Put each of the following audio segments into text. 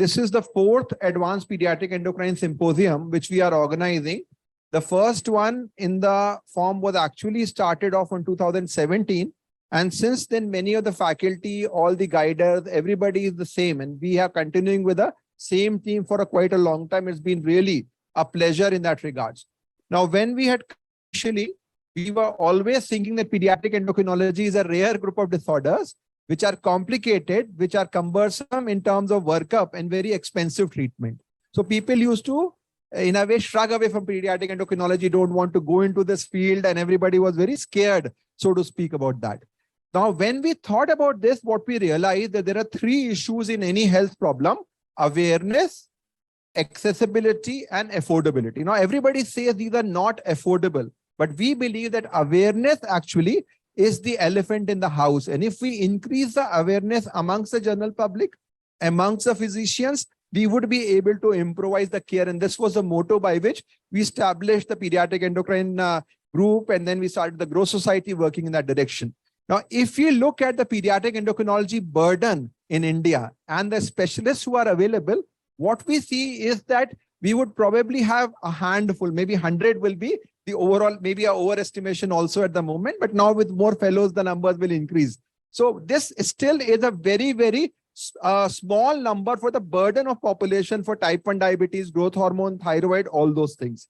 this is the fourth Advanced Pediatric Endocrine Symposium, which we are organizing. The first one in the form was actually started off in 2017. And since then, many of the faculty, all the guiders, everybody is the same. And we are continuing with the same team for quite a long time. It's been really a pleasure in that regards. Now, when we had initially, we were always thinking that pediatric endocrinology is a rare group of disorders, which are complicated, which are cumbersome in terms of workup and very expensive treatment. So people used to, in a way, shrug away from pediatric endocrinology, don't want to go into this field, and everybody was very scared, so to speak, about that. Now, when we thought about this, what we realized that there are three issues in any health problem: awareness, accessibility, and affordability. Now, everybody says these are not affordable, but we believe that awareness actually is the elephant in the house. And if we increase the awareness amongst the general public, amongst the physicians, we would be able to improvise the care. And this was the motto by which we established the pediatric endocrine group, and then we started the Growth Society working in that direction. Now, if you look at the pediatric endocrinology burden in India and the specialists who are available, what we see is that we would probably have a handful, maybe 100 will be the overall, maybe a overestimation also at the moment, but now with more fellows, the numbers will increase. So this still is a very, very small number for the burden of population for type 1 diabetes, growth hormone, thyroid, all those things.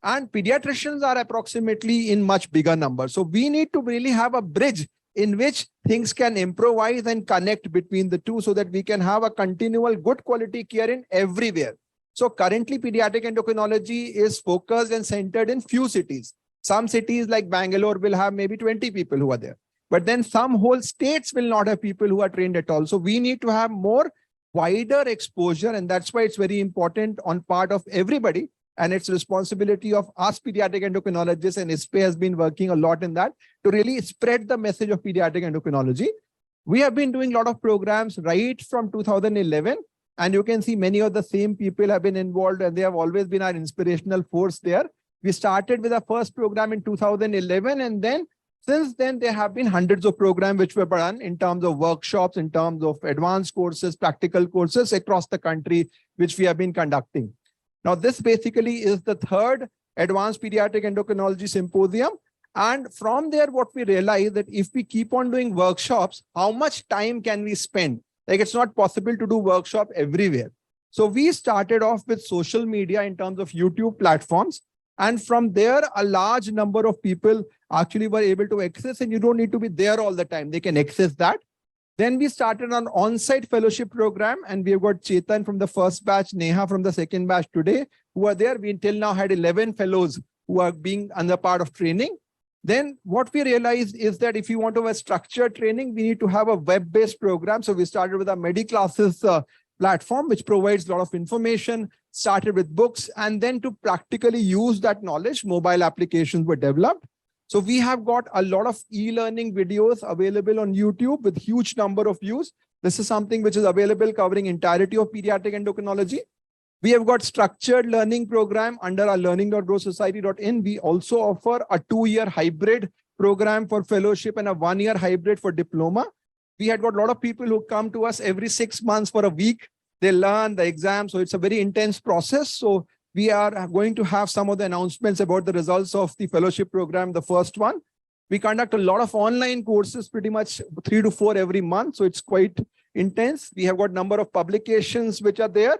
And pediatricians are approximately in much bigger numbers. So we need to really have a bridge in which things can improvise and connect between the two so that we can have a continual good quality care in everywhere. So currently pediatric endocrinology is focused and centered in few cities. Some cities like Bangalore will have maybe 20 people who are there, but then some whole states will not have people who are trained at all. So we need to have more wider exposure, and that's why it's very important on part of everybody. And it's responsibility of us pediatric endocrinologists, and ISPE has been working a lot in that to really spread the message of pediatric endocrinology. We have been doing a lot of programs right from 2011, and you can see many of the same people have been involved, and they have always been our inspirational force there. We started with our first program in 2011, and then since then there have been hundreds of programs which were done in terms of workshops, in terms of advanced courses, practical courses across the country, which we have been conducting. Now, this basically is the third Advanced Pediatric Endocrinology Symposium. And from there, what we realize that if we keep on doing workshops, how much time can we spend? Like, it's not possible to do workshop everywhere. So we started off with social media in terms of YouTube platforms. And from there, a large number of people actually were able to access, and you don't need to be there all the time. They can access that. Then we started an on-site fellowship program, and we have got Chetan from the first batch, Neha from the second batch today, who are there. We until now had 11 fellows who are being under part of training. Then what we realized is that if you want to have a structured training, we need to have a web-based program. So we started with a MediClasses platform, which provides a lot of information, started with books, and then to practically use that knowledge, mobile applications were developed. So we have got a lot of e-learning videos available on YouTube with huge number of views. This is something which is available covering entirety of pediatric endocrinology. We have got structured learning program under our learning.growsociety.in. We also offer a 2-year hybrid program for fellowship and a 1-year hybrid for diploma. We had got a lot of people who come to us every 6 months for a week. They learn the exam. So it's a very intense process. So we are going to have some of the announcements about the results of the fellowship program, the first one. We conduct a lot of online courses, pretty much 3 to 4 every month. So it's quite intense. We have got a number of publications which are there.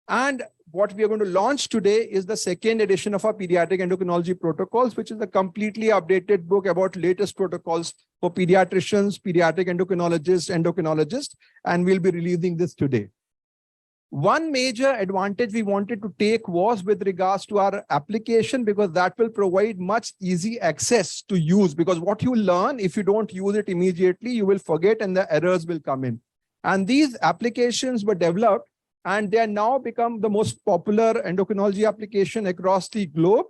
And what we are going to launch today is the second edition of our pediatric endocrinology protocols, which is a completely updated book about latest protocols for pediatricians, pediatric endocrinologists, and we'll be releasing this today. One major advantage we wanted to take was with regards to our application, because that will provide much easy access to use, because what you learn, if you don't use it immediately, you will forget and the errors will come in. And these applications were developed, and they are now become the most popular endocrinology application across the globe.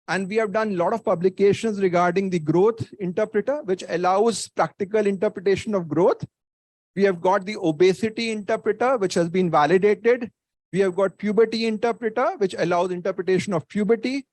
And we have done a lot of publications regarding the growth interpreter, which allows practical interpretation of growth. We have got the obesity interpreter, which has been validated. We have got puberty interpreter, which allows interpretation of puberty,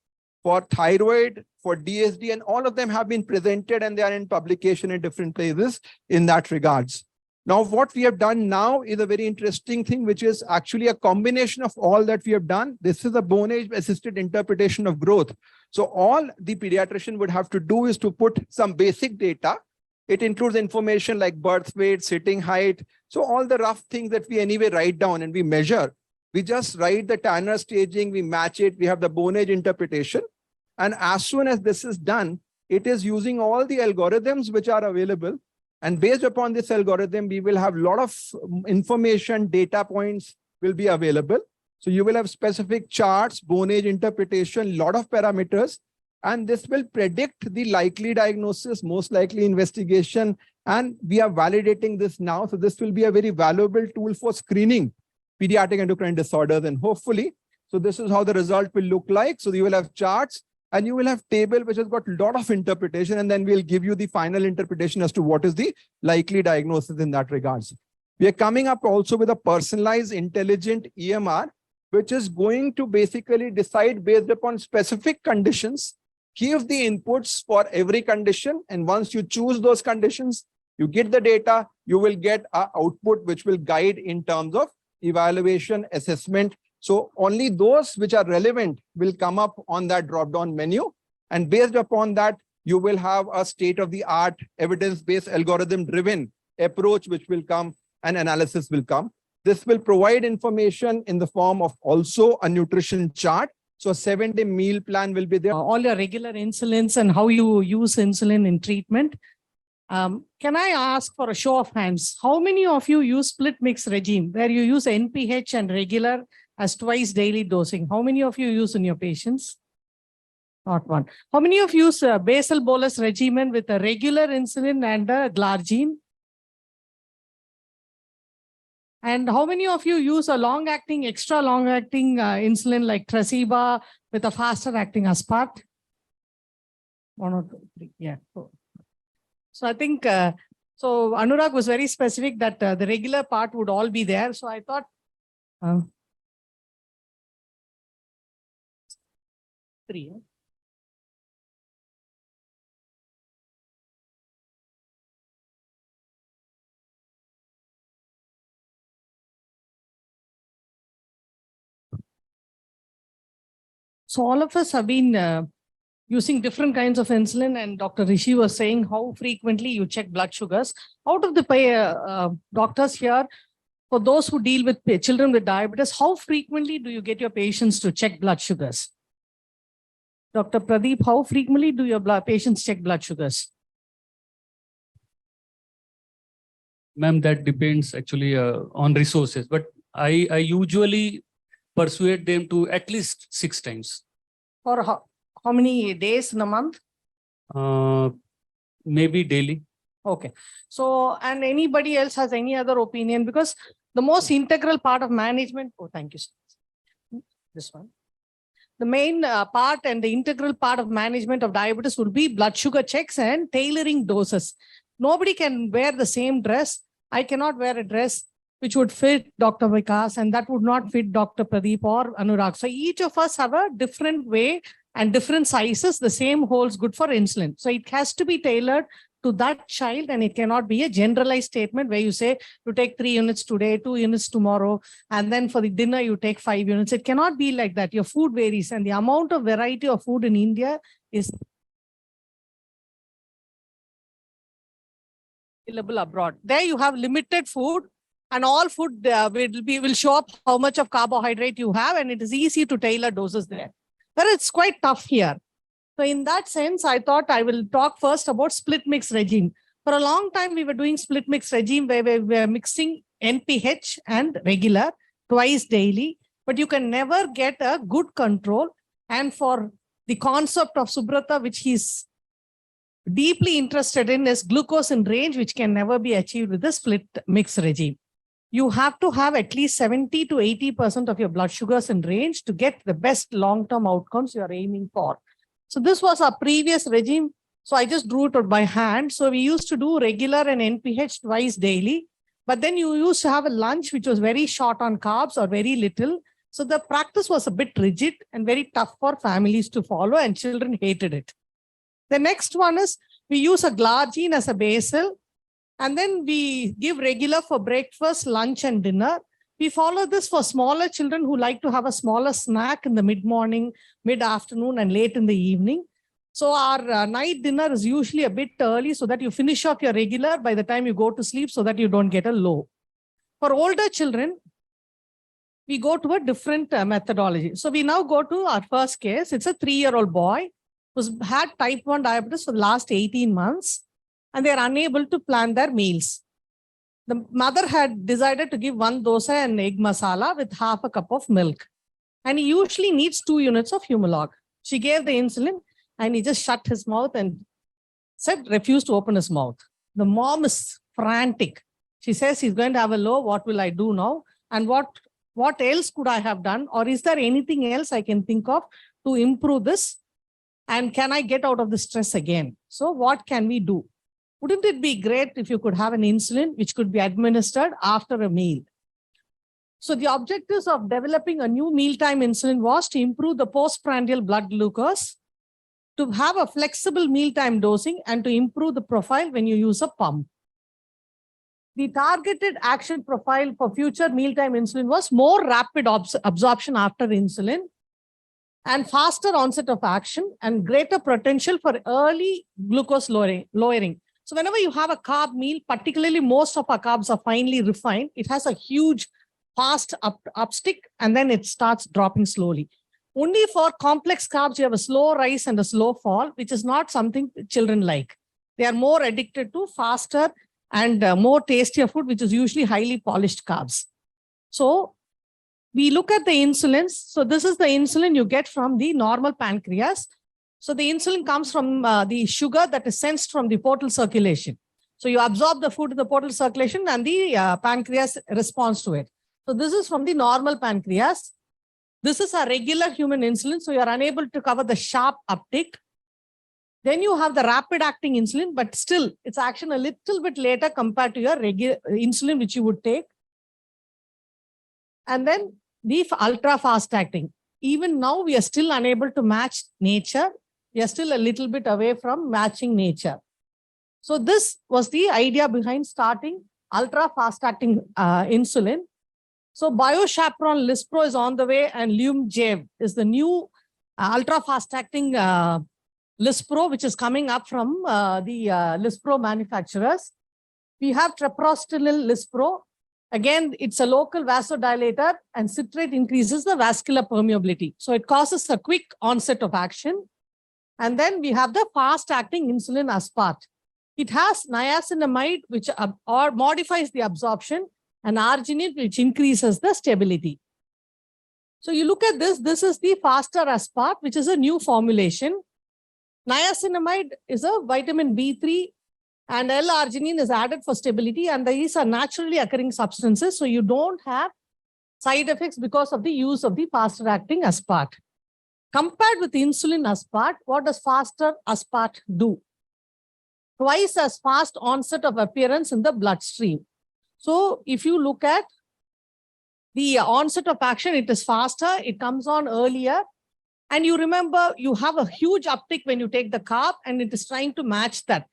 for thyroid, for DSD, and all of them have been presented and they are in publication in different places in that regards. Now, what we have done now is a very interesting thing, which is actually a combination of all that we have done. This is a bone age assisted interpretation of growth. So all the pediatrician would have to do is to put some basic data. It includes information like birth weight, sitting height. So all the rough things that we anyway write down and we measure, we just write the Tanner staging, we match it, we have the bone age interpretation. And as soon as this is done, it is using all the algorithms which are available. And based upon this algorithm, we will have a lot of information, data points will be available. So you will have specific charts, bone age interpretation, lot of parameters, and this will predict the likely diagnosis, most likely investigation. And we are validating this now. So this will be a very valuable tool for screening pediatric endocrine disorders. And hopefully, so this is how the result will look like. So you will have charts and you will have table which has got a lot of interpretation, and then we'll give you the final interpretation as to what is the likely diagnosis in that regards. We are coming up also with a personalized intelligent EMR, which is going to basically decide based upon specific conditions, give the inputs for every condition. And once you choose those conditions, you get the data, you will get an output which will guide in terms of evaluation, assessment. So only those which are relevant will come up on that drop-down menu. And based upon that, you will have a state-of-the-art evidence-based algorithm-driven approach which will come and analysis will come. This will provide information in the form of also a nutrition chart. So a 7-day meal plan will be there. All your regular insulins and how you use insulin in treatment. Can I ask for a show of hands? How many of you use split mix regime where you use NPH and regular as twice daily dosing? How many of you use in your patients? Not one. How many of you use a basal bolus regimen with a regular insulin and a glargine? And how many of you use a long-acting, extra long-acting insulin like Tresiba with a faster-acting aspart? 1 or 2, 3, yeah. 4. So I think, so Anurag was very specific that the regular part would all be there. So I thought, 3. So all of us have been using different kinds of insulin, and Dr. Rishi was saying how frequently you check blood sugars. Out of the doctors here, for those who deal with children with diabetes, how frequently do you get your patients to check blood sugars? Dr. Pradeep, how frequently do your patients check blood sugars? Ma'am, that depends actually on resources, but I usually persuade them to at least 6 times. For how many days in a month? Maybe daily. Okay. So, and anybody else has any other opinion? Because the most integral part of management, oh, thank you, sir. This one. The main part and the integral part of management of diabetes would be blood sugar checks and tailoring doses. Nobody can wear the same dress. I cannot wear a dress which would fit Dr. Vikas, and that would not fit Dr. Pradeep or Anurag. So each of us have a different way and different sizes. The same holds good for insulin. So it has to be tailored to that child, and it cannot be a generalized statement where you say you take 3 units today, 2 units tomorrow, and then for the dinner you take 5 units. It cannot be like that. Your food varies, and the amount of variety of food in India is available abroad. There you have limited food, and all food will show up how much of carbohydrate you have, and it is easy to tailor doses there. But it's quite tough here. So in that sense, I thought I will talk first about split mix regime. For a long time, we were doing split mix regime where we were mixing NPH and regular twice daily, but you can never get a good control. And for the concept of Subrata, which he's deeply interested in, is glucose in range, which can never be achieved with the split mix regime. You have to have at least 70 to 80% of your blood sugars in range to get the best long-term outcomes you are aiming for. So this was our previous regime. So I just drew it out by hand. So we used to do regular and NPH twice daily, but then you used to have a lunch which was very short on carbs or very little. So the practice was a bit rigid and very tough for families to follow, and children hated it. The next one is we use a glargine as a basal, And then we give regular for breakfast, lunch, and dinner. We follow this for smaller children who like to have a smaller snack in the mid-morning, mid-afternoon, and late in the evening. So our night dinner is usually a bit early so that you finish off your regular by the time you go to sleep so that you don't get a low. For older children, we go to a different methodology. So we now go to our first case. It's a 3-year-old boy who's had type 1 diabetes for the last 18 months, and they're unable to plan their meals. The mother had decided to give 1 dosa and egg masala with half a cup of milk. And he usually needs 2 units of Humalog. She gave the insulin and he just shut his mouth and refused to open his mouth. The mom is frantic. She says he's going to have a low. What will I do now? And what else could I have done? Or is there anything else I can think of to improve this? And can I get out of the stress again? So what can we do? Wouldn't it be great if you could have an insulin which could be administered after a meal? So the objectives of developing a new mealtime insulin was to improve the postprandial blood glucose, to have a flexible mealtime dosing, and to improve the profile when you use a pump. The targeted action profile for future mealtime insulin was more rapid absorption after insulin and faster onset of action and greater potential for early glucose lowering. So whenever you have a carb meal, particularly most of our carbs are finely refined, it has a huge fast upstick and then it starts dropping slowly. Only for complex carbs, you have a slow rise and a slow fall, which is not something children like. They are more addicted to faster and more tastier food, which is usually highly polished carbs. So we look at the insulins. So this is the insulin you get from the normal pancreas. So the insulin comes from the sugar that is sensed from the portal circulation. So you absorb the food in the portal circulation and the pancreas responds to it. So this is from the normal pancreas. This is a regular human insulin. So you are unable to cover the sharp uptick. Then you have the rapid acting insulin, but still its action a little bit later compared to your regular insulin, which you would take. And then the ultra fast acting. Even now, we are still unable to match nature. We are still a little bit away from matching nature. So this was the idea behind starting ultra fast acting insulin. So BioChaperone Lispro is on the way, and Lumjev is the new ultra fast acting Lispro, which is coming up from the Lispro manufacturers. We have treprostinil Lispro. Again, it's a local vasodilator, and citrate increases the vascular permeability. So it causes a quick onset of action. And then we have the fast-acting insulin aspart. It has niacinamide, which modifies the absorption, and arginine, which increases the stability. So you look at this. This is the faster aspart, which is a new formulation. Niacinamide is a vitamin B3, and L-arginine is added for stability, and these are naturally occurring substances, so you don't have side effects because of the use of the faster-acting aspart. Compared with insulin aspart, what does faster aspart do? Twice as fast onset of appearance in the bloodstream. So if you look at the onset of action, it is faster, it comes on earlier. And you remember, you have a huge uptick when you take the carb, and it is trying to match that.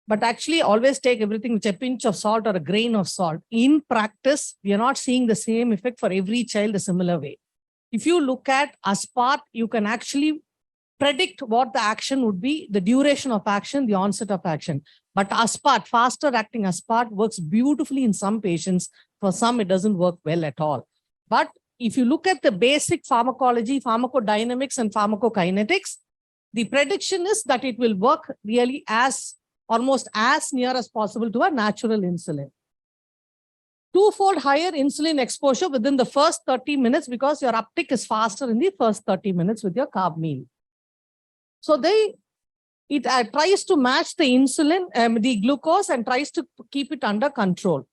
But actually, always take everything with a pinch of salt or a grain of salt. In practice, we are not seeing the same effect for every child a similar way. If you look at aspart, you can actually predict what the action would be, the duration of action, the onset of action. But aspart, faster acting aspart, works beautifully in some patients. For some, it doesn't work well at all. But if you look at the basic pharmacology, pharmacodynamics, and pharmacokinetics, the prediction is that it will work really almost as near as possible to a natural insulin. Twofold higher insulin exposure within the first 30 minutes because your uptick is faster in the first 30 minutes with your carb meal. So it tries to match the insulin, the glucose, and tries to keep it under control.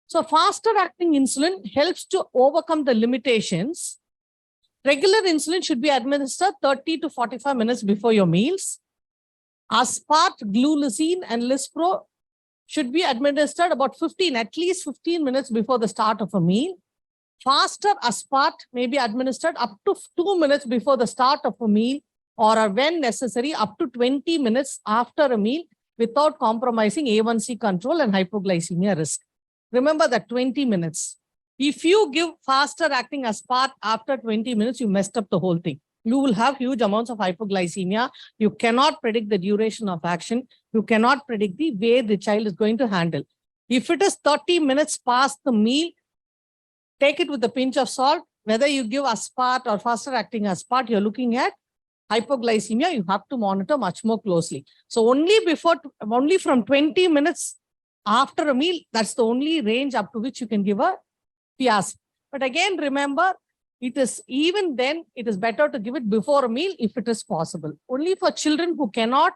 So faster acting insulin helps to overcome the limitations. Regular insulin should be administered 30 to 45 minutes before your meals. Aspart, glulisine, and Lispro should be administered about at least 15 minutes before the start of a meal. Faster aspart may be administered up to 2 minutes before the start of a meal, or when necessary, up to 20 minutes after a meal. without compromising A1C control and hypoglycemia risk. Remember that 20 minutes. If you give faster acting aspart after 20 minutes, you messed up the whole thing. You will have huge amounts of hypoglycemia. You cannot predict the duration of action. You cannot predict the way the child is going to handle. If it is 30 minutes past the meal, take it with a pinch of salt. Whether you give aspart or faster acting aspart, you're looking at hypoglycemia. You have to monitor much more closely. So only from 20 minutes after a meal, that's the only range up to which you can give a Fiasp. But again, remember, it is even then, it is better to give it before a meal if it is possible. Only for children who cannot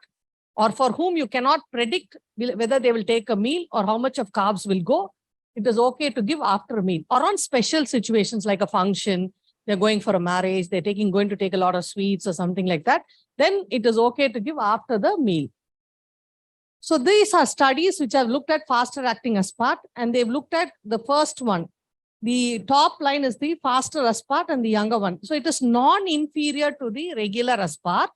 or for whom you cannot predict whether they will take a meal or how much of carbs will go, it is okay to give after a meal or on special situations like a function, they're going for a marriage, they're going to take a lot of sweets or something like that, then it is okay to give after the meal. So these are studies which have looked at faster acting aspart, and they've looked at the first one. The top line is the faster aspart and the younger one. So it is non-inferior to the regular aspart.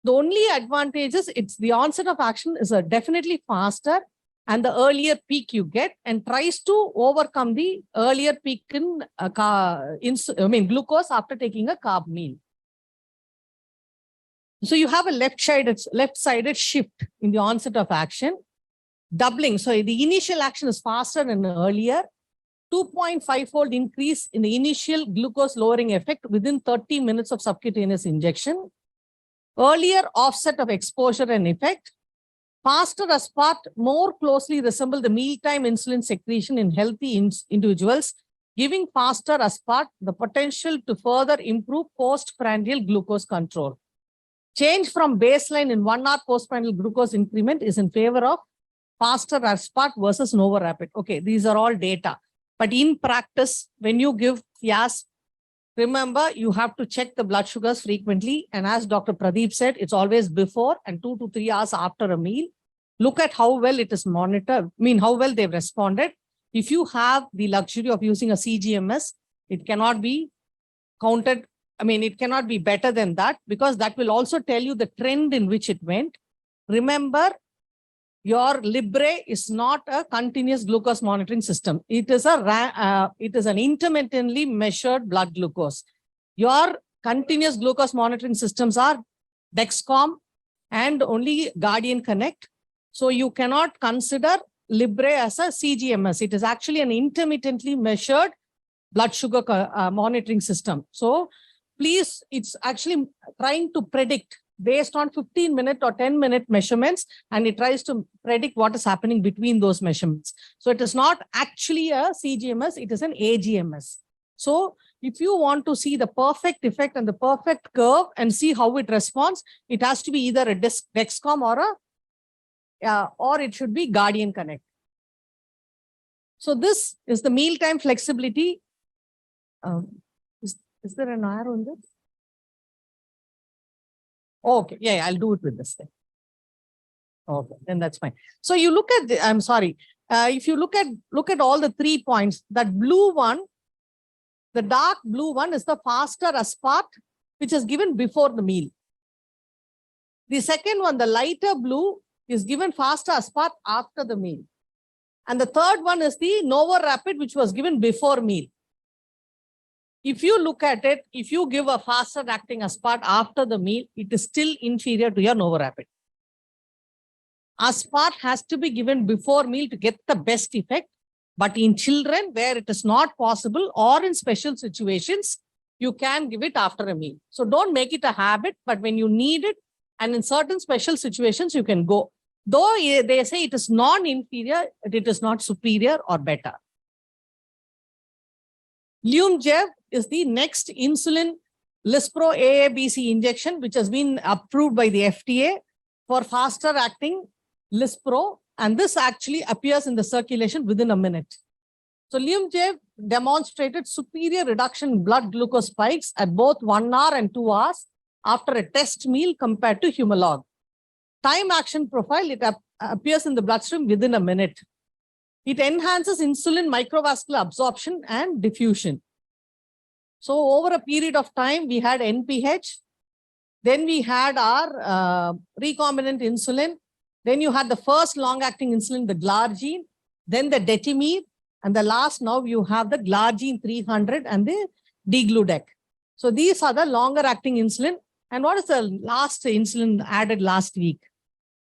The only advantage is it's the onset of action is definitely faster and the earlier peak you get, and tries to overcome the earlier peak in glucose after taking a carb meal. So you have a left-sided shift in the onset of action, doubling. So the initial action is faster than earlier. 2.5-fold increase in the initial glucose lowering effect within 30 minutes of subcutaneous injection. Earlier offset of exposure and effect. Faster aspart more closely resemble the mealtime insulin secretion in healthy individuals, giving faster aspart the potential to further improve postprandial glucose control. Change from baseline in 1 hour postprandial glucose increment is in favor of faster aspart versus Novorapid. Okay, these are all data. But in practice, when you give Fiasp, remember, you have to check the blood sugars frequently. And as Dr. Pradeep said, it's always before and 2 to 3 hours after a meal. Look at how well it is monitored, how well they've responded. If you have the luxury of using a CGMS, it cannot be counted. It cannot be better than that, because that will also tell you the trend in which it went. Remember, your Libre is not a continuous glucose monitoring system. It is an intermittently measured blood glucose. Your continuous glucose monitoring systems are Dexcom and only Guardian Connect. So you cannot consider Libre as a CGMS. It is actually an intermittently measured blood sugar monitoring system. So please, it's actually trying to predict based on 15-minute or 10-minute measurements, and it tries to predict what is happening between those measurements. So it is not actually a CGMS, it is an AGMS. So if you want to see the perfect effect and the perfect curve and see how it responds, it has to be either a Dexcom or it should be Guardian Connect. So this is the mealtime flexibility. Is there an arrow in this? Okay, yeah, I'll do it with this thing. Okay, then that's fine. So you look at the, I'm sorry. If you look at all the 3 points, that blue one, the dark blue one is the faster aspart, which is given before the meal. The second one, the lighter blue, is given faster aspart after the meal. And the third one is the Novorapid, which was given before meal. If you look at it, if you give a faster acting aspart after the meal, it is still inferior to your Novorapid. Aspart has to be given before meal to get the best effect. But in children where it is not possible or in special situations, you can give it after a meal. So don't make it a habit, but when you need it and in certain special situations, you can go. Though they say it is non-inferior, it is not superior or better. Lumjev is the next insulin Lispro AABC injection, which has been approved by the FDA for faster acting Lispro. And this actually appears in the circulation within a minute. So Lumjev demonstrated superior reduction in blood glucose spikes at both 1 hour and 2 hours after a test meal compared to Humalog. Time action profile, it appears in the bloodstream within a minute. It enhances insulin microvascular absorption and diffusion. So over a period of time, we had NPH. Then we had our recombinant insulin. Then you had the first long-acting insulin, the glargine, then the detimir, and the last now you have the glargine 300 and the degludec. So these are the longer-acting insulin. And what is the last insulin added last week?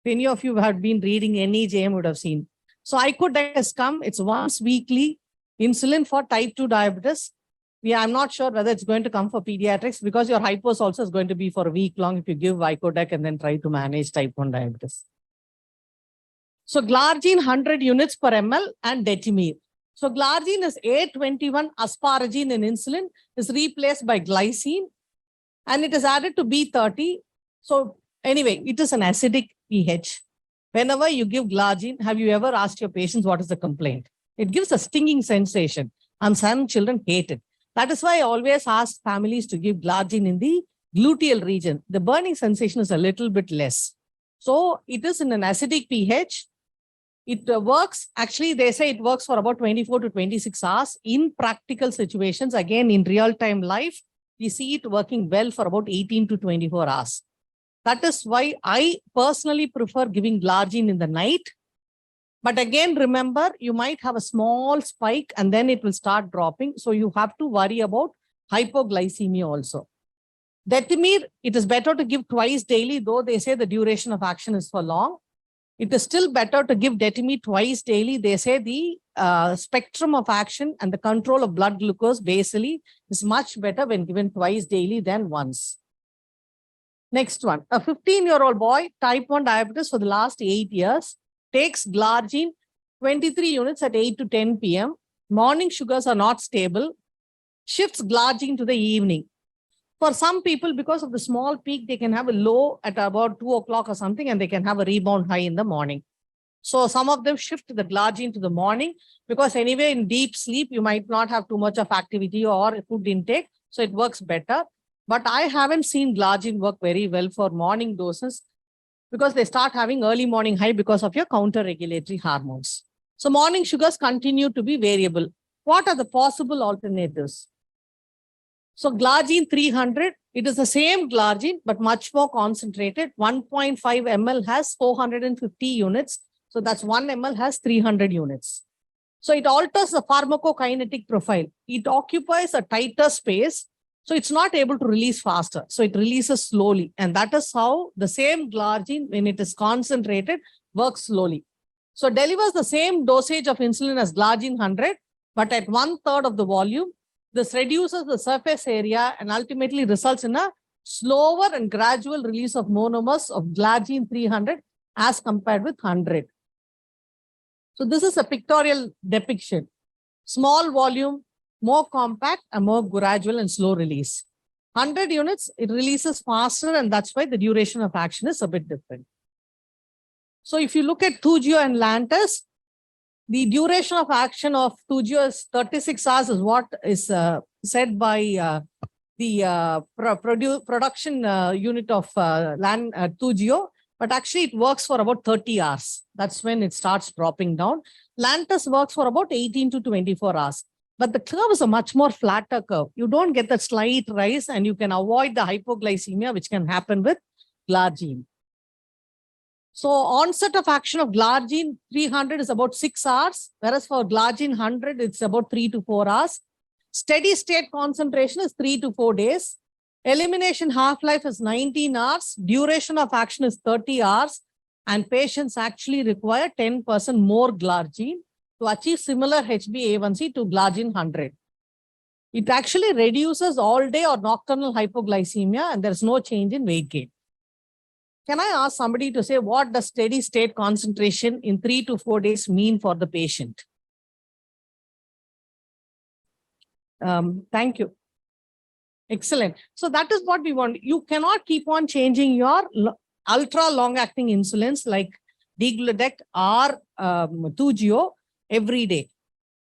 If any of you have been reading NEJM would have seen. So icodec has come. It's once weekly insulin for type 2 diabetes. I'm not sure whether it's going to come for pediatrics because your hypos also is going to be for a week long if you give icodec and then try to manage type 1 diabetes. So glargine 100 units per ml and detimir. So glargine is A21 asparagine in insulin is replaced by glycine and it is added to B30. So anyway, it is an acidic pH. Whenever you give glargine, have you ever asked your patients what is the complaint? It gives a stinging sensation and some children hate it. That is why I always ask families to give glargine in the gluteal region. The burning sensation is a little bit less. So it is in an acidic pH. It works, actually they say it works for about 24 to 26 hours. In practical situations, again in real-time life, we see it working well for about 18 to 24 hours. That is why I personally prefer giving glargine in the night. But again, remember, you might have a small spike and then it will start dropping. So you have to worry about hypoglycemia also. Detimir, it is better to give twice daily, though they say the duration of action is for long. It is still better to give detimir twice daily. They say the spectrum of action and the control of blood glucose basally is much better when given twice daily than once. Next one, a 15-year-old boy, type 1 diabetes for the last 8 years, takes glargine 23 units at 8 to 10 p.m. Morning sugars are not stable, shifts glargine to the evening. For some people, because of the small peak, they can have a low at about 2 o'clock or something, and they can have a rebound high in the morning. So some of them shift the glargine to the morning because anyway, in deep sleep, you might not have too much of activity or food intake. So it works better. But I haven't seen glargine work very well for morning doses because they start having early morning high because of your counter-regulatory hormones. So morning sugars continue to be variable. What are the possible alternatives? So glargine 300, it is the same glargine, but much more concentrated. 1.5 ml has 450 units. So that's 1 ml has 300 units. So it alters the pharmacokinetic profile. It occupies a tighter space. So it's not able to release faster. So it releases slowly. And that is how the same glargine, when it is concentrated, works slowly. So delivers the same dosage of insulin as glargine 100, but at 1/3 of the volume. This reduces the surface area and ultimately results in a slower and gradual release of monomers of glargine 300 as compared with 100. So this is a pictorial depiction. Small volume, more compact, and more gradual and slow release. 100 units, it releases faster, and that's why the duration of action is a bit different. So if you look at Toujeo and Lantus, the duration of action of Toujeo is 36 hours is what is said by the production unit of Toujeo, but actually it works for about 30 hours. That's when it starts dropping down. Lantus works for about 18 to 24 hours. But the curve is a much more flatter curve. You don't get that slight rise and you can avoid the hypoglycemia, which can happen with glargine. So onset of action of glargine 300 is about 6 hours, whereas for glargine 100, it's about 3 to 4 hours. Steady state concentration is 3 to 4 days. Elimination half-life is 19 hours. Duration of action is 30 hours. And patients actually require 10% more glargine to achieve similar HbA1c to glargine 100. It actually reduces all day or nocturnal hypoglycemia and there's no change in weight gain. Can I ask somebody to say what does steady state concentration in 3 to 4 days mean for the patient? Thank you. Excellent. So that is what we want. You cannot keep on changing your ultra long-acting insulins like degludec or Toujeo every day.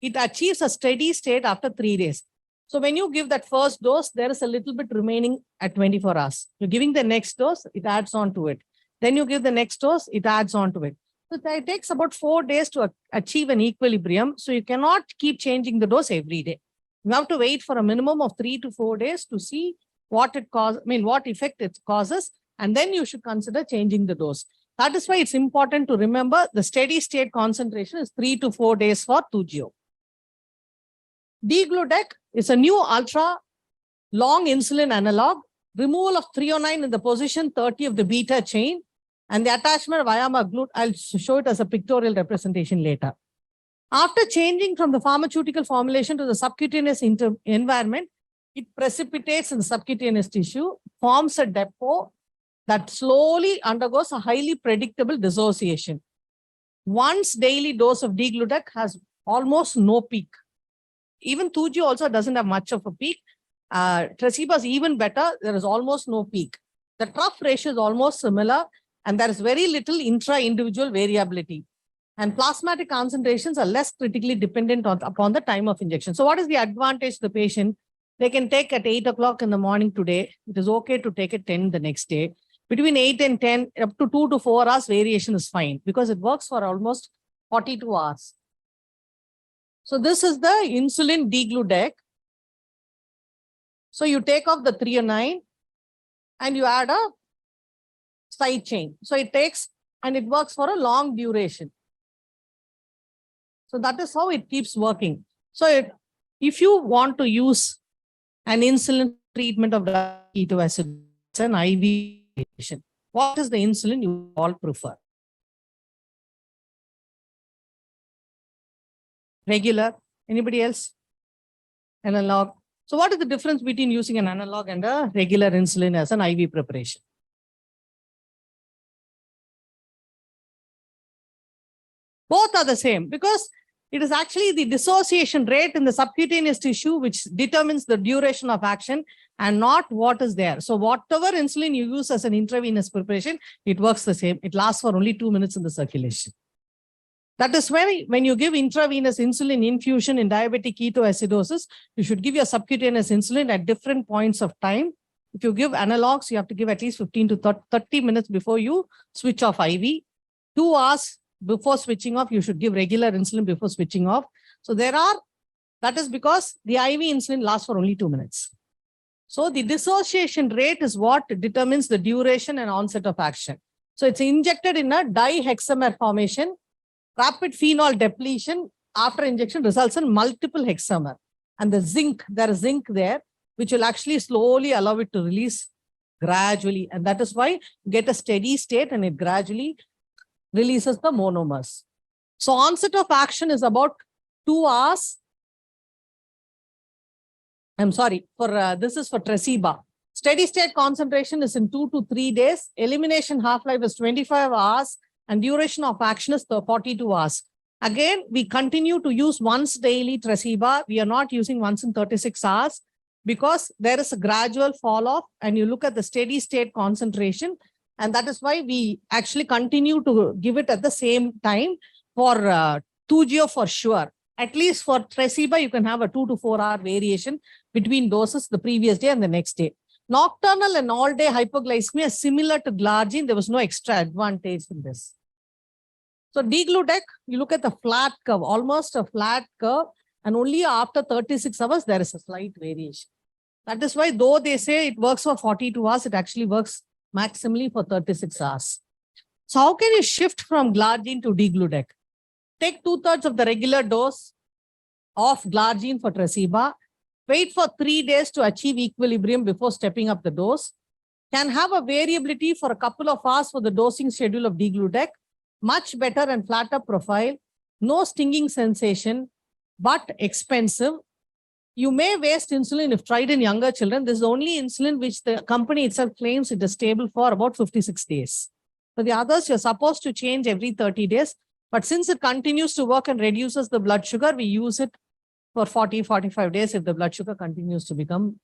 It achieves a steady state after 3 days. So when you give that first dose, there is a little bit remaining at 24 hours. You're giving the next dose, it adds on to it. Then you give the next dose, it adds on to it. So it takes about 4 days to achieve an equilibrium. So you cannot keep changing the dose every day. You have to wait for a minimum of 3 to 4 days to see what it causes, what effect it causes, and then you should consider changing the dose. That is why it's important to remember the steady state concentration is 3 to 4 days for 2GO. Degludec is a new ultra long insulin analog, removal of 309 in the position 30 of the beta chain, and the attachment of iamaglut. I'll show it as a pictorial representation later. After changing from the pharmaceutical formulation to the subcutaneous environment, it precipitates in the subcutaneous tissue, forms a depot that slowly undergoes a highly predictable dissociation. Once daily dose of degludec has almost no peak. Even 2G also doesn't have much of a peak. Tresiba is even better. There is almost no peak. The trough ratio is almost similar, and there is very little intra-individual variability. And plasmatic concentrations are less critically dependent upon the time of injection. So what is the advantage to the patient? They can take at 8 o'clock in the morning today. It is okay to take at 10 the next day. Between 8 and 10, up to 2 to 4 hours, variation is fine because it works for almost 42 hours. So this is the insulin degludec. So you take off the 309 and you add a side chain. So it takes and it works for a long duration. So that is how it keeps working. So if you want to use an insulin treatment of ketoacidosis, it's an IV patient. What is the insulin you all prefer? Regular? Anybody else? Analog? So what is the difference between using an analog and a regular insulin as an IV preparation? Both are the same because it is actually the dissociation rate in the subcutaneous tissue which determines the duration of action and not what is there. So whatever insulin you use as an intravenous preparation, it works the same. It lasts for only 2 minutes in the circulation. That is why when you give intravenous insulin infusion in diabetic ketoacidosis, you should give your subcutaneous insulin at different points of time. If you give analogs, you have to give at least 15 to 30 minutes before you switch off IV. 2 hours before switching off, you should give regular insulin before switching off. So that is because the IV insulin lasts for only 2 minutes. So the dissociation rate is what determines the duration and onset of action. So it's injected in a dihexamer formation. Rapid phenol depletion after injection results in multiple hexamer. And the zinc, there is zinc there, which will actually slowly allow it to release gradually. And that is why you get a steady state and it gradually releases the monomers. So onset of action is about 2 hours. I'm sorry, this is for Tresiba. Steady state concentration is in 2 to 3 days. Elimination half-life is 25 hours. And duration of action is 42 hours. Again, we continue to use once daily Tresiba. We are not using once in 36 hours because there is a gradual fall off and you look at the steady state concentration. And that is why we actually continue to give it at the same time for 2GO for sure. At least for Tresiba, you can have a 2 to 4 hour variation between doses the previous day and the next day. Nocturnal and all-day hypoglycemia is similar to glargine. There was no extra advantage in this. So degludec, you look at the flat curve, almost a flat curve, and only after 36 hours, there is a slight variation. That is why, though they say it works for 42 hours, it actually works maximally for 36 hours. So how can you shift from glargine to degludec? Take 2/3 of the regular dose of glargine for Tresiba. Wait for 3 days to achieve equilibrium before stepping up the dose. Can have a variability for a couple of hours for the dosing schedule of degludec. Much better and flatter profile. No stinging sensation, but expensive. You may waste insulin if tried in younger children. This is the only insulin which the company itself claims it is stable for about 56 days. For the others, you're supposed to change every 30 days. But since it continues to work and reduces the blood sugar, we use it for 40-45 days if the blood sugar continues to become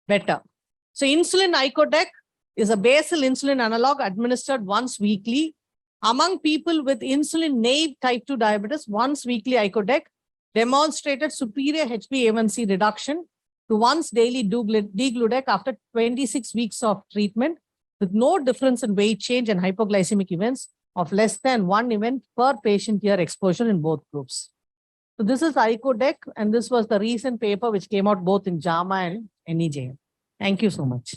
better. So insulin icodec is a basal insulin analog administered once weekly. Among people with insulin naive type 2 diabetes, once weekly icodec demonstrated superior HbA1c reduction to once daily degludec after 26 weeks of treatment with no difference in weight change and hypoglycemic events of less than 1 event per patient year exposure in both groups. So this is icodec, and this was the recent paper which came out both in JAMA and NEJM. Thank you so much.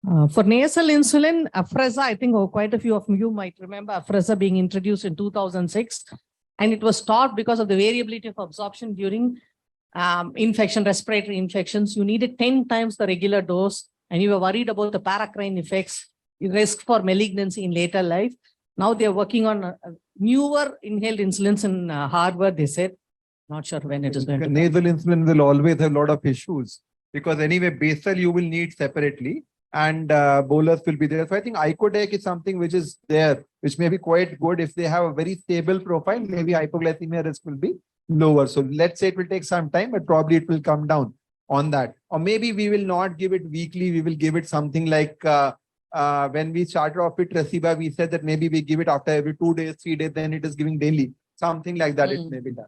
For nasal insulin, Afrezza, I think quite a few of you might remember Afrezza being introduced in 2006. And it was stopped because of the variability of absorption during respiratory infections. You needed 10 times the regular dose, and you were worried about the paracrine effects, risk for malignancy in later life. Now they're working on newer inhaled insulins in Harvard, they said. Not sure when it is going to come. Nasal insulin will always have a lot of issues because anyway, basal you will need separately and bolus will be there. So I think icodec is something which is there, which may be quite good. If they have a very stable profile, maybe hypoglycemia risk will be lower. So let's say it will take some time, but probably it will come down on that. Or maybe we will not give it weekly. We will give it something like when we started off with Tresiba, we said that maybe we give it after every 2 days, 3 days, then it is giving daily. Something like that it may be done.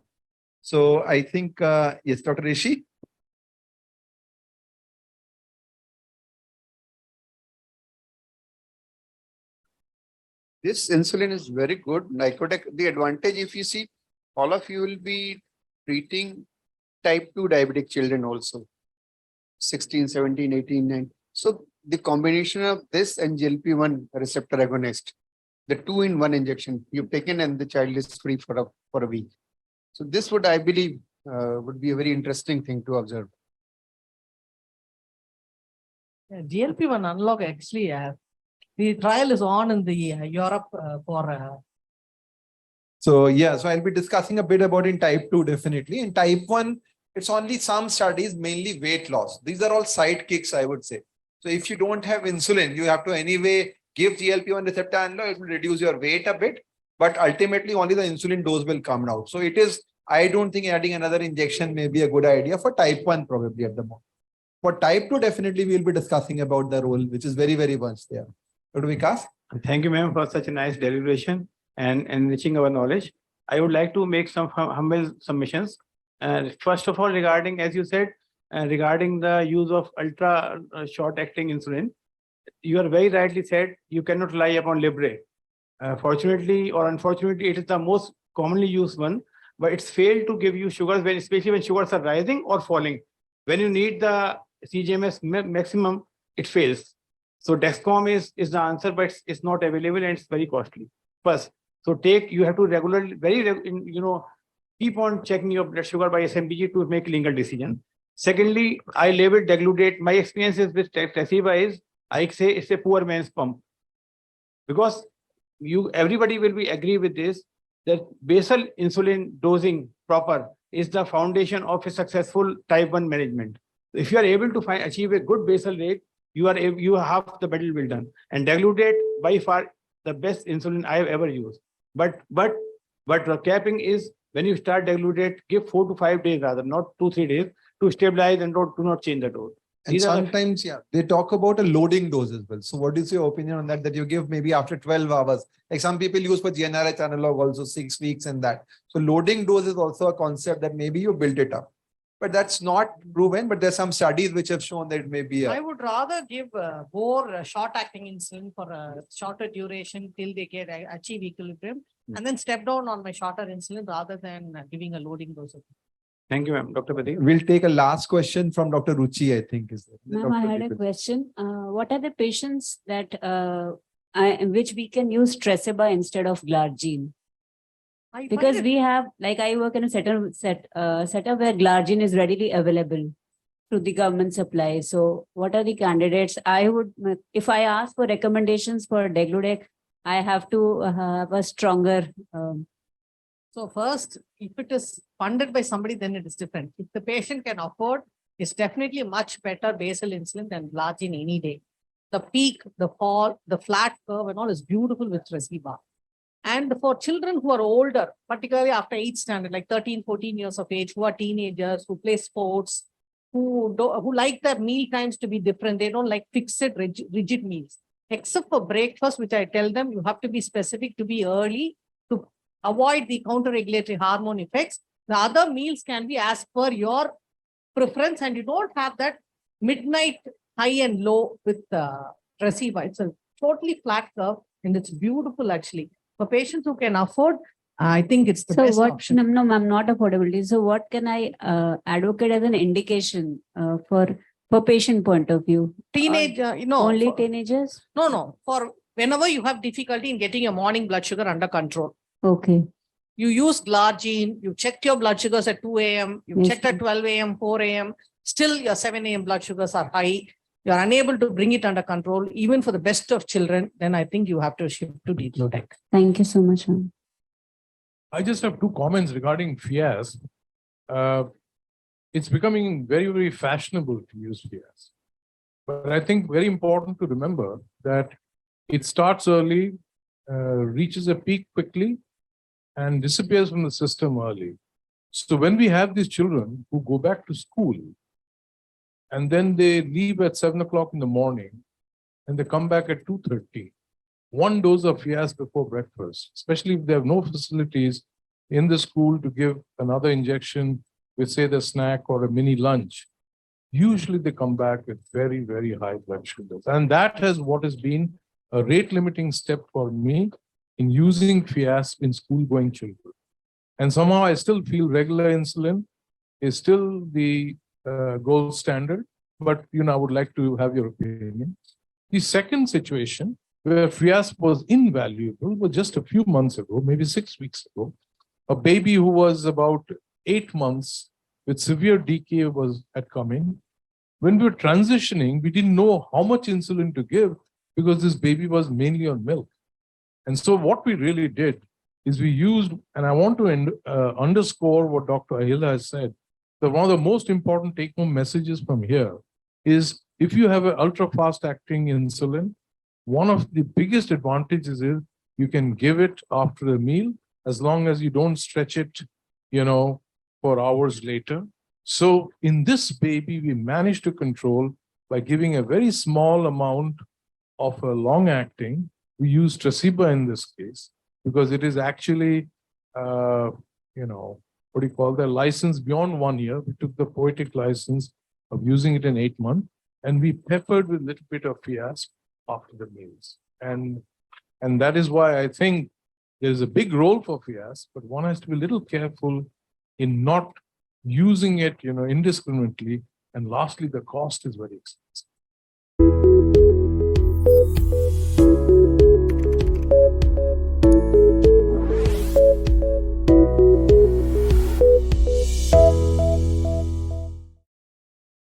So I think, yes, Dr. Rishi. This insulin is very good. Nicotec, the advantage, if you see, all of you will be treating type 2 diabetic children also. 16, 17, 18, 9. So the combination of this and GLP-1 receptor agonist, the 2-in-1 injection you've taken and the child is free for a week. So this would, I believe, would be a very interesting thing to observe. Yeah, GLP-1 analog actually, the trial is on in the Europe for. So yeah, so I'll be discussing a bit about in type 2 definitely. In type 1, it's only some studies, mainly weight loss. These are all sidekicks, I would say. So if you don't have insulin, you have to anyway give GLP-1 receptor analog, it will reduce your weight a bit. But ultimately only the insulin dose will come out. So it is, I don't think adding another injection may be a good idea for type 1 probably at the moment. For type 2, definitely we'll be discussing about the role, which is very, very much there. Dr. Vikas? Thank you, ma'am, for such a nice deliberation and enriching our knowledge. I would like to make some humble submissions. First of all, regarding, as you said, regarding the use of ultra short acting insulin, you are very rightly said, you cannot rely upon Libre. Fortunately or unfortunately, it is the most commonly used one, but it's failed to give you sugars, especially when sugars are rising or falling. When you need the CGMS maximum, it fails. So Dexcom is the answer, but it's not available and it's very costly. First, so you have to regularly, keep on checking your blood sugar by SMBG to make legal decision. Secondly, I labeled degludate. My experiences with Tresiba is, I say it's a poor man's pump. Because everybody will be agree with this, that basal insulin dosing proper is the foundation of a successful type 1 management. If you are able to achieve a good basal rate, you have the battle well done. And degludate by far the best insulin I have ever used. But the capping is when you start degludate, give 4 to 5 days rather, not 2-3 days to stabilize and do not change the dose. And sometimes, yeah, they talk about a loading dose as well. So what is your opinion on that you give maybe after 12 hours? Like some people use for GnRH analog also 6 weeks and that. So loading dose is also a concept that maybe you build it up. But that's not proven, but there's some studies which have shown that it may be. I would rather give more short-acting insulin for a shorter duration till they achieve equilibrium, and then step down on my shorter insulin rather than giving a loading dose. Thank you, ma'am. Dr. Pati. We'll take a last question from Dr. Ruchi, I think. Ma'am, I had a question. What are the patients that which we can use Tresiba instead of Glargine? Because we have, like I work in a setup where Glargine is readily available through the government supply. So what are the candidates? I would, if I ask for recommendations for degludec, I have to have a stronger. So first, if it is funded by somebody, then it is different. If the patient can afford, it's definitely much better basal insulin than Glargine any day. The peak, the fall, the flat curve and all is beautiful with Tresiba. And for children who are older, particularly after 8th standard, like 13, 14 years of age, who are teenagers, who play sports, who like their meal times to be different. They don't like fixed, rigid meals. Except for breakfast, which I tell them, you have to be specific to be early to avoid the counter-regulatory hormone effects. The other meals can be as per your preference, and you don't have that midnight high and low with Tresiba. It's a totally flat curve, and it's beautiful actually. For patients who can afford, I think it's the best option. No, ma'am, not affordability. So what can I advocate as an indication for For patient point of view. Teenage, no. Only for- teenagers? No. For whenever you have difficulty in getting your morning blood sugar under control, Okay. you use glargine, you checked your blood sugars at 2 a.m., you Yes, checked at 12 a.m., 4 a.m., still your 7 a.m. blood sugars are high. You are unable to bring it under control, even for the best of children, then I think you have to shift to deglutide. Thank you so much, ma'am. I just have two comments regarding FIAS. It's becoming very, very fashionable to use FIAS. But I think very important to remember that it starts early, reaches a peak quickly, and disappears from the system early. So when we have these children who go back to school, and then they leave at 7 o'clock in the morning, and they come back at 2:30, one dose of FIAS before breakfast, especially if they have no facilities in the school to give another injection with, say, the snack or a mini lunch, usually they come back with very, very high blood sugars. And that is what has been a rate limiting step for me in using FIAS in school going children. And somehow I still feel regular insulin is still the gold standard, but I would like to have your opinion. The second situation where FIAS was invaluable was just a few months ago, maybe 6 weeks ago. A baby who was about 8 months with severe decay had come in. When we were transitioning, we didn't know how much insulin to give because this baby was mainly on milk. And so what we really did is we used, and I want to underscore what Dr. Ahila has said, that one of the most important take-home messages from here is if you have an ultra-fast acting insulin, one of the biggest advantages is you can give it after the meal as long as you don't stretch it, for hours later. So in this baby, we managed to control by giving a very small amount of a long-acting. We use Tresiba in this case because it is actually, what do you call that, license beyond 1 year. We took the poetic license of using it in 8 months, and we peppered with a little bit of FIAS after the meals. And that is why I think there's a big role for FIAS, but one has to be a little careful in not using it, indiscriminately. And lastly, the cost is very expensive.